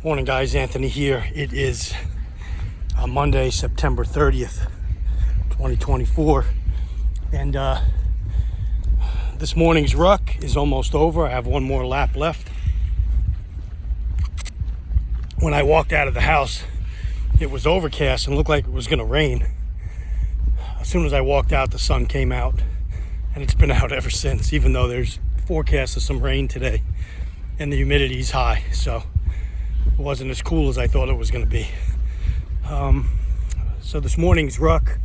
Morning guys, Anthony here. It is Monday, September 30th, 2024. And this morning's ruck is almost over. I have one more lap left. When I walked out of the house, it was overcast and looked like it was going to rain. As soon as I walked out, the sun came out, and it's been out ever since, even though there's forecast of some rain today and the humidity's high. So it wasn't as cool as I thought it was going to be. So this morning's ruck,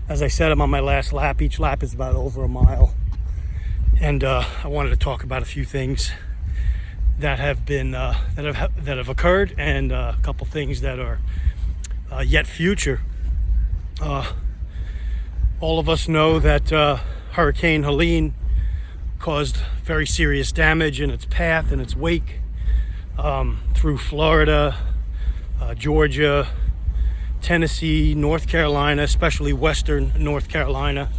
as I said, I'm on my last lap. Each lap is about over a mile. And I wanted to talk about a few things that have been that have occurred, and a couple things that are yet future. All of us know that Hurricane Helene caused very serious damage in its path and its wake through Florida, Georgia, Tennessee, North Carolina, especially western North Carolina,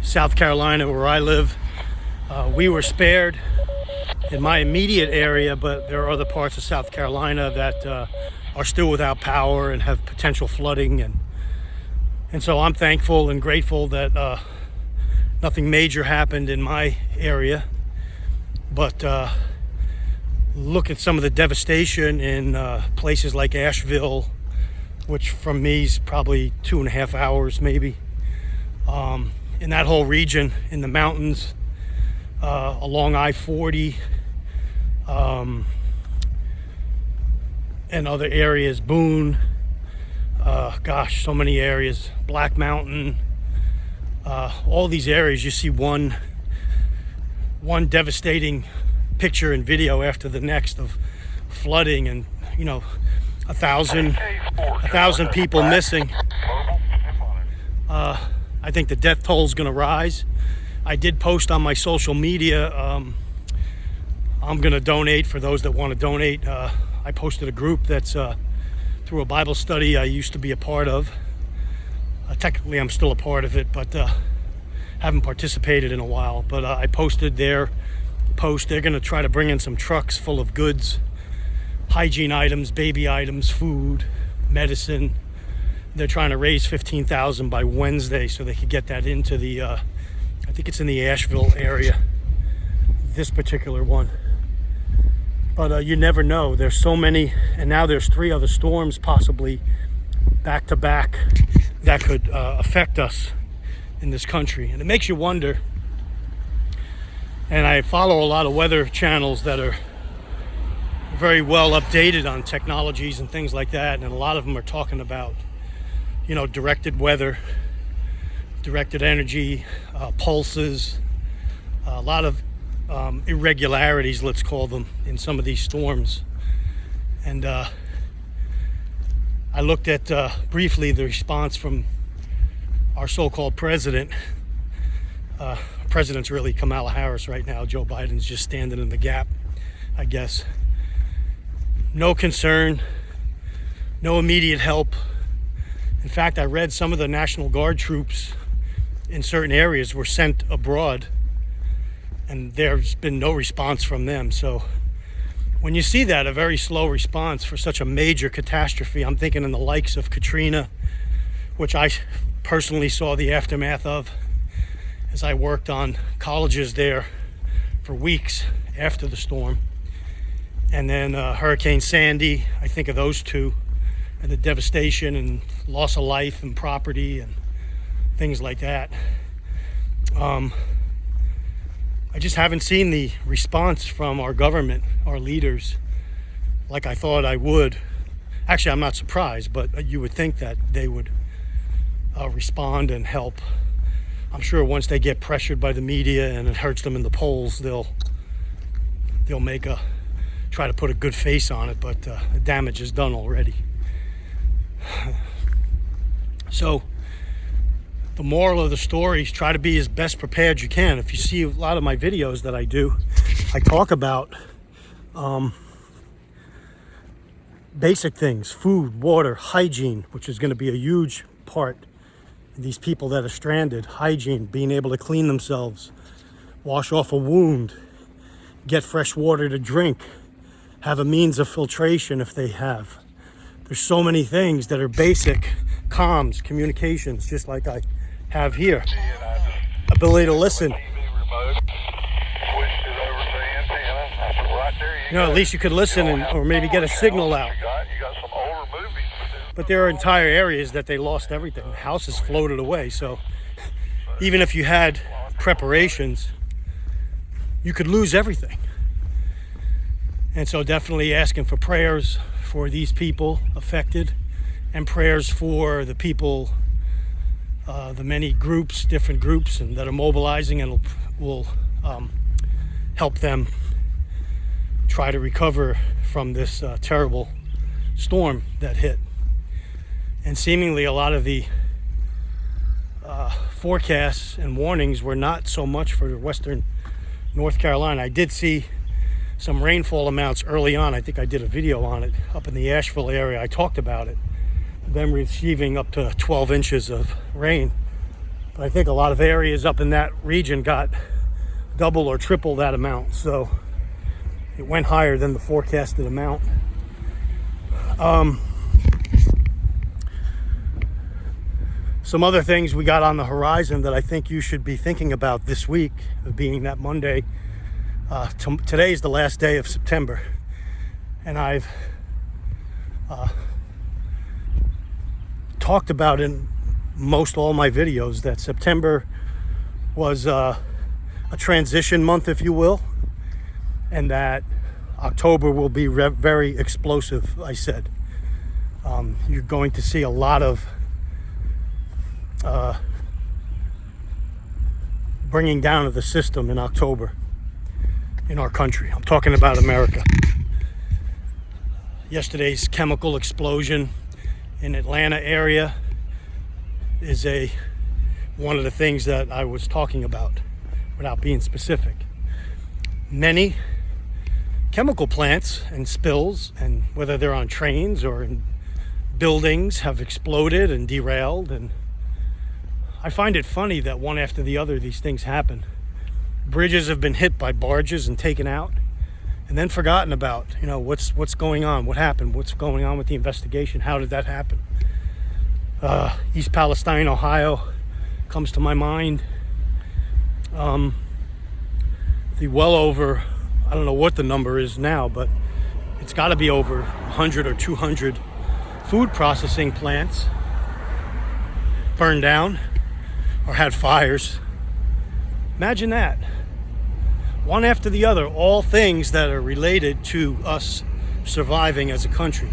South Carolina, where I live. We were spared in my immediate area, but there are other parts of South Carolina that are still without power and have potential flooding, and so I'm thankful and grateful that nothing major happened in my area. But look at some of the devastation in places like Asheville, which from me is probably 2.5 hours maybe. In that whole region, in the mountains, along I-40, and other areas, Boone, so many areas, Black Mountain, all these areas, you see one devastating picture and video after the next of flooding, and 1,000 people missing. I think the death toll is going to rise. I did post on my social media. I'm going to donate for those that want to donate. I posted a group that's through a Bible study I used to be a part of. Technically, I'm still a part of it, but haven't participated in a while. But I posted their post. They're going to try to bring in some trucks full of goods, hygiene items, baby items, food, medicine. They're trying to raise $15,000 by Wednesday so they could get that into the, I think it's in the Asheville area, this particular one. But you never know. There's so many, and now there's 3 other storms possibly back to back that could affect us in this country. And it makes you wonder. And I follow a lot of weather channels that are very well updated on technologies and things like that. And a lot of them are talking about, directed weather, directed energy, pulses, a lot of irregularities, let's call them, in some of these storms. And I looked at briefly the response from our so-called president. President's really Kamala Harris right now. Joe Biden's just standing in the gap, I guess. No concern, no immediate help. In fact, I read some of the National Guard troops in certain areas were sent abroad, and there's been no response from them. So when you see that, a very slow response for such a major catastrophe, I'm thinking in the likes of Katrina, which I personally saw the aftermath of as I worked on colleges there for weeks after the storm. And then Hurricane Sandy, I think of those two, and the devastation and loss of life and property and things like that. I just haven't seen the response from our government, our leaders, like I thought I would. Actually, I'm not surprised, but you would think that they would respond and help. I'm sure once they get pressured by the media and it hurts them in the polls, they'll try to put a good face on it, but the damage is done already. So the moral of the story is try to be as best prepared you can. If you see a lot of my videos that I do, I talk about basic things: food, water, hygiene, which is going to be a huge part. These people that are stranded, hygiene, being able to clean themselves, wash off a wound, get fresh water to drink, have a means of filtration if they have. There's so many things that are basic comms, communications, just like I have here. Ability to listen. You know, at least you could listen or maybe get a signal out. But there are entire areas that they lost everything. Houses floated away. So even if you had preparations, you could lose everything. And so definitely asking for prayers for these people affected, and prayers for the people, the many groups, different groups, and that are mobilizing and will help them try to recover from this terrible storm that hit. And seemingly a lot of the forecasts and warnings were not so much for western North Carolina. I did see some rainfall amounts early on. I think I did a video on it up in the Asheville area. I talked about it, them receiving up to 12 inches of rain. But I think a lot of areas up in that region got double or triple that amount. So it went higher than the forecasted amount. Some other things we got on the horizon that I think you should be thinking about this week, being that Monday. Today is the last day of September, and I've talked about in most all my videos that September was a transition month, if you will, and that October will be very explosive. I said you're going to see a lot of bringing down of the system in October in our country. I'm talking about America. Yesterday's chemical explosion in Atlanta area is one of the things that I was talking about without being specific. Many chemical plants and spills, and whether they're on trains or in buildings, have exploded and derailed. And I find it funny that one after the other these things happen. Bridges have been hit by barges and taken out and then forgotten about. You know, what's going on, what happened, what's going on with the investigation, how did that happen? East Palestine, Ohio comes to my mind. The well over, I don't know what the number is now, but it's got to be over 100 or 200 food processing plants burned down or had fires. Imagine that. One after the other, all things that are related to us surviving as a country.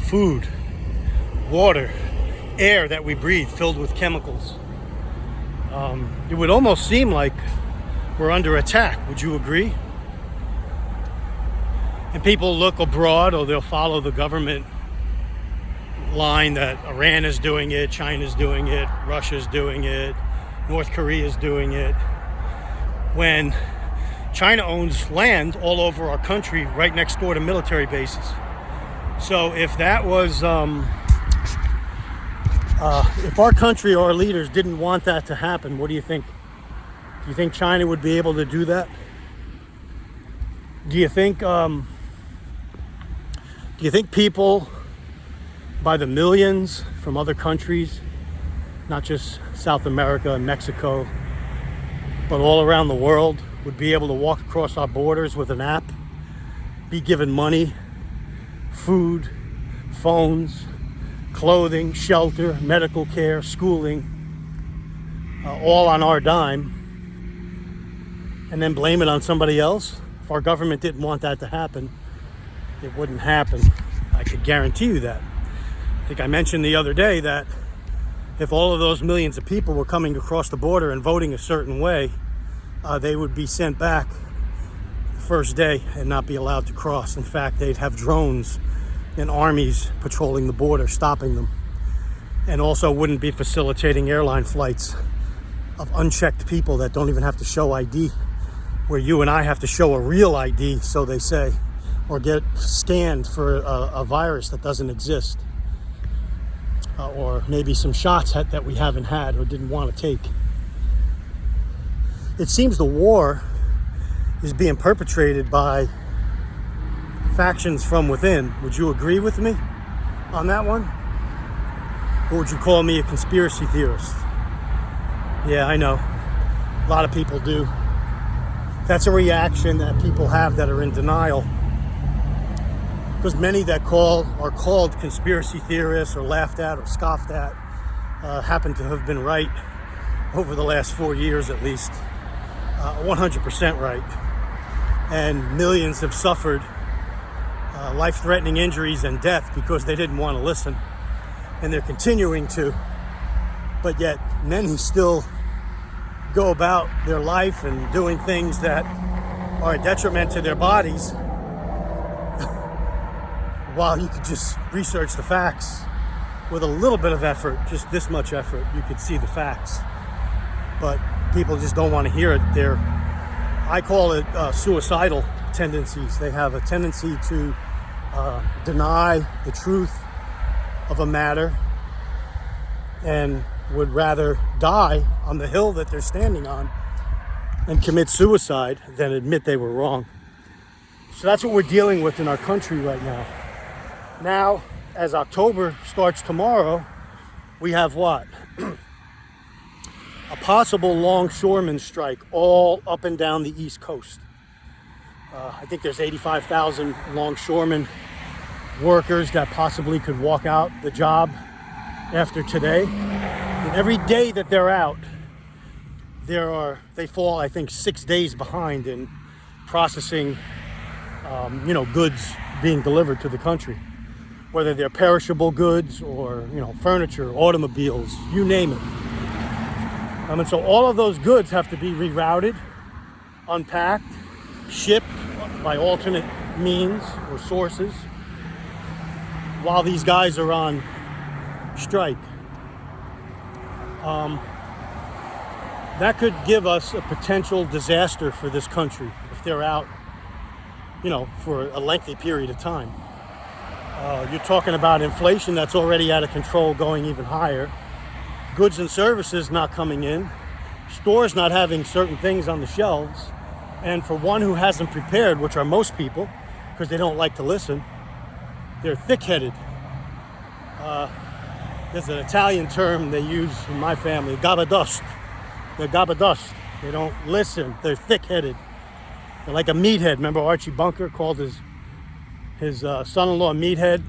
Food, water, air that we breathe filled with chemicals. It would almost seem like we're under attack. Would you agree? And people look abroad, or they'll follow the government line that Iran is doing it, China's doing it, Russia's doing it, North Korea is doing it, when China owns land all over our country right next door to military bases. So if that was, if our country or our leaders didn't want that to happen, what do you think? Do you think China would be able to do that? Do you think people by the millions from other countries, not just South America and Mexico, but all around the world, would be able to walk across our borders with an app, be given money, food, phones, clothing, shelter, medical care, schooling, all on our dime, and then blame it on somebody else? If our government didn't want that to happen, it wouldn't happen. I could guarantee you that. I think I mentioned the other day that if all of those millions of people were coming across the border and voting a certain way, they would be sent back the first day and not be allowed to cross. In fact, they'd have drones and armies patrolling the border, stopping them, and also wouldn't be facilitating airline flights of unchecked people that don't even have to show ID, where you and I have to show a real ID, so they say, or get scanned for a virus that doesn't exist, or maybe some shots that we haven't had or didn't want to take. It seems the war is being perpetrated by factions from within. Would you agree with me on that one? Or would you call me a conspiracy theorist? Yeah, I know. A lot of people do. That's a reaction that people have that are in denial. Because many that are called conspiracy theorists or laughed at or scoffed at happen to have been right over the last 4 years at least. 100% right. And millions have suffered life-threatening injuries and death because they didn't want to listen. And they're continuing to. But yet many still go about their life and doing things that are a detriment to their bodies while you could just research the facts with a little bit of effort, just this much effort, you could see the facts. But people just don't want to hear it. I call it suicidal tendencies. They have a tendency to deny the truth of a matter and would rather die on the hill that they're standing on and commit suicide than admit they were wrong. So that's what we're dealing with in our country right now. Now, as October starts tomorrow, we have what? A possible longshoreman strike all up and down the East Coast. I think there's 85,000 longshoremen workers that possibly could walk out the job after today. And every day that they're out, they fall, I think, 6 days behind in processing, goods being delivered to the country, whether they're perishable goods or, furniture, automobiles, you name it. And so all of those goods have to be rerouted, unpacked, shipped by alternate means or sources while these guys are on strike. That could give us a potential disaster for this country if they're out, for a lengthy period of time. You're talking about inflation that's already out of control, going even higher. Goods and services not coming in. Stores not having certain things on the shelves. And for one who hasn't prepared, which are most people, because they don't like to listen, they're thick-headed. There's an Italian term they use in my family, gabadust. They're gabadust. They don't listen. They're thick-headed. They're like a meathead. Remember Archie Bunker called his son-in-law meathead?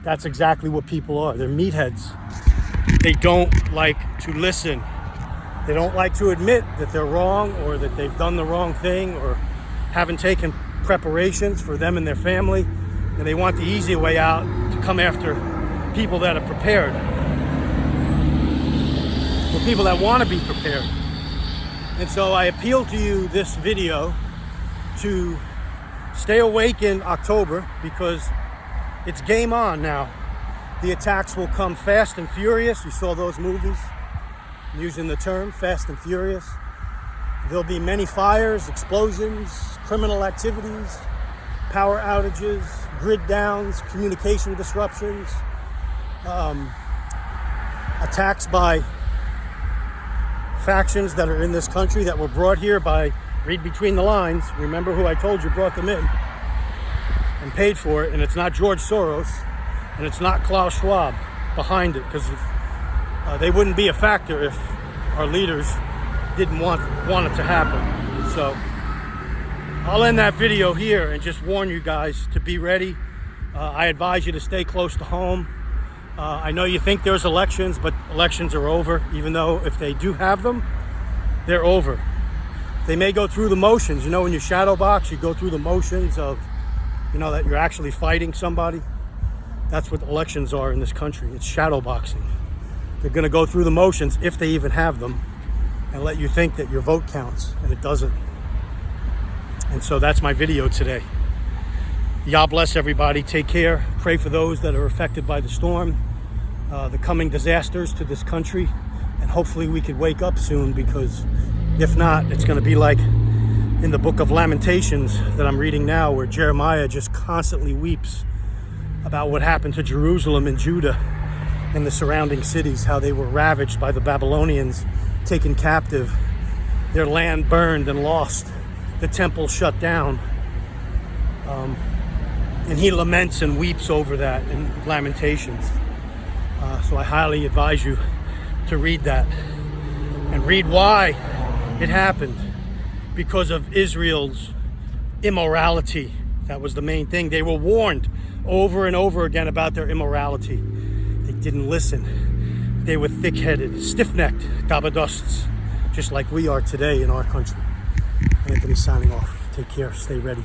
That's exactly what people are. They're meatheads. They don't like to listen. They don't like to admit that they're wrong or that they've done the wrong thing or haven't taken preparations for them and their family. And they want the easy way out to come after people that are prepared. Or people that want to be prepared. And so I appeal to you this video to stay awake in October because it's game on now. The attacks will come fast and furious. You saw those movies, I'm using the term fast and furious. There'll be many fires, explosions, criminal activities, power outages, grid downs, communication disruptions, attacks by factions that are in this country that were brought here by, read between the lines, remember who I told you brought them in and paid for it, and it's not George Soros and it's not Klaus Schwab behind it, because they wouldn't be a factor if our leaders didn't want it to happen. So I'll end that video here and just warn you guys to be ready. I advise you to stay close to home. I know you think there's elections, but elections are over. Even though if they do have them, they're over. They may go through the motions. When you shadow box, you go through the motions of, that you're actually fighting somebody. That's what elections are in this country. It's shadow boxing. They're going to go through the motions, if they even have them, and let you think that your vote counts, and it doesn't. And so that's my video today. God bless everybody. Take care. Pray for those that are affected by the storm, the coming disasters to this country, and hopefully we could wake up soon, because if not, it's going to be like in the book of Lamentations that I'm reading now, where Jeremiah just constantly weeps about what happened to Jerusalem and Judah and the surrounding cities, how they were ravaged by the Babylonians, taken captive, their land burned and lost, the temple shut down, And he laments and weeps over that in Lamentations. So I highly advise you to read that and read why it happened. Because of Israel's immorality. That was the main thing. They were warned over and over again about their immorality. They didn't listen. They were thick-headed, stiff-necked, gabadusts, just like we are today in our country. Anthony signing off. Take care. Stay ready.